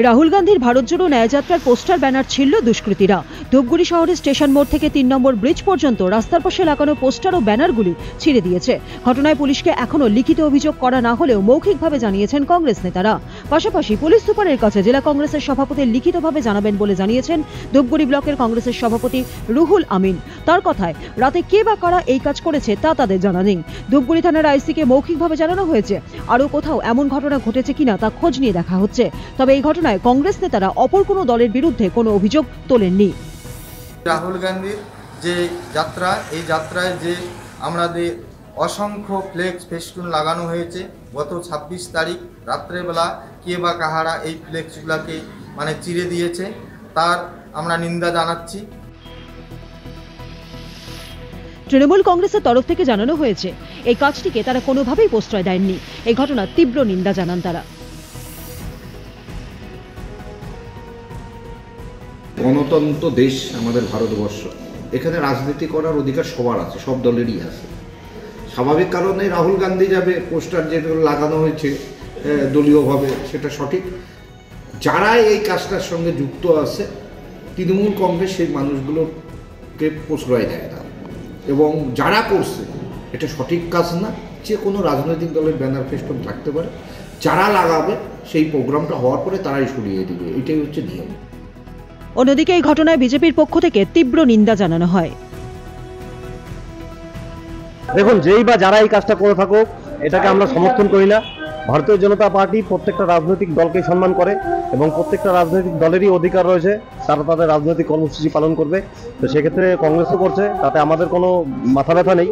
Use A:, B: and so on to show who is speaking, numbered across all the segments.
A: রাহুল গান্ধীর ভারত জোড়ো ন্যায়যাত্রার poster banner ছিল দুষ্কৃতীরা। ধূপগুড়ি শহরের স্টেশন মোড় থেকে ৩ নম্বর ব্রিজ পর্যন্ত রাস্তার পাশে লাগানো পোস্টার ও ব্যানারগুলি ছিঁড়ে দিয়েছে। ঘটনায় পুলিশকে এখনো লিখিত অভিযোগ করা না হলেও মৌখিকভাবে জানিয়েছেন কংগ্রেস নেতারা। পাশাপাশি পুলিশ সুপারের কাছে জেলা কংগ্রেসের সভাপতি লিখিতভাবে জানাবেন বলে জানিয়েছেন ধূপগুড়ি ব্লকের কংগ্রেসের সভাপতি রুহুল আমিন। তার কথায়, রাতে কে বা কারা এই কাজ করেছে তা তাদের জানা নেই। ধূপগুড়ি থানার আইসিকে মৌখিকভাবে জানানো হয়েছে। আরও কোথাও এমন ঘটনা ঘটেছে কিনা তা খোঁজ নিয়ে দেখা হচ্ছে। তবে এই ঘটনায় কংগ্রেস নেতারা অপর কোনো দলের বিরুদ্ধে কোনো অভিযোগ তোলেননি।
B: রাহুল গান্ধীর যে যাত্রা, এই যাত্রায় যে আমাদের অসংখ্য ফ্লেক্স ফেস্টুন লাগানো হয়েছে, গত ২৬ তারিখ রাত্রেবেলা কে বা কাহারা এই ফ্লেক্সগুলোকে চিরে দিয়েছে, তার আমরা নিন্দা জানাচ্ছি।
A: তৃণমূল কংগ্রেসের তরফ থেকে জানানো হয়েছে এই কাজটিকে তারা কোনোভাবেই প্রশ্রয় দেননি। এই ঘটনার তীব্র নিন্দা জানান তারা।
C: গণতন্ত্র দেশ আমাদের ভারতবর্ষ, এখানে রাজনীতি করার অধিকার সবার আছে, সব দলেরই আছে। স্বাভাবিক কারণে রাহুল গান্ধী যাবে, পোস্টার যেগুলো লাগানো হয়েছে দলীয়ভাবে সেটা সঠিক। যারা এই কাজটার সঙ্গে যুক্ত আছে তৃণমূল কংগ্রেস সেই মানুষগুলোকে প্রশ্রয় দেয় না, এবং যারা করছে এটা সঠিক কাজ না। যে কোনো রাজনৈতিক দলের ব্যানার ফেস্টুন থাকতে পারে, যারা লাগাবে সেই প্রোগ্রামটা হওয়ার পরে তারাই সরিয়ে দিবে, এটাই হচ্ছে নিয়ম।
A: অন্যদিকে এই ঘটনায় বিজেপির পক্ষ থেকে তীব্র নিন্দা জানানো হয়।
D: দেখুন, যেই বা যারা এই কাজটা করে থাকুক, এটাকে আমরা সমর্থন করি না। ভারতীয় জনতা পার্টি প্রত্যেকটা রাজনৈতিক দলকে সম্মান করে এবং প্রত্যেকটা রাজনৈতিক দলেরই অধিকার রয়েছে তারা তাদের রাজনৈতিক কর্মসূচি পালন করবে। তো সেক্ষেত্রে কংগ্রেসও করছে, তাতে আমাদের কোনো মাথা ব্যথা নেই।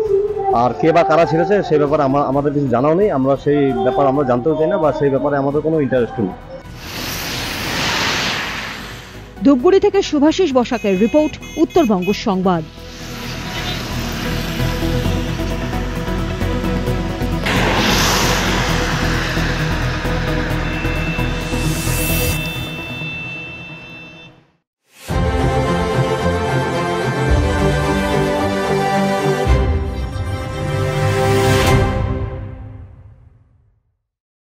D: আর কে বা কারা ছেড়েছে সেই ব্যাপারে আমাদের কিছু জানাও নেই, আমরা সেই ব্যাপার আমরা জানতেও চাই না, বা সেই ব্যাপারে আমাদের কোনো ইন্টারেস্ট নেই।
A: ধূপগুড়ি থেকে শুভাশিস বসাকের রিপোর্ট, উত্তরবঙ্গ সংবাদ।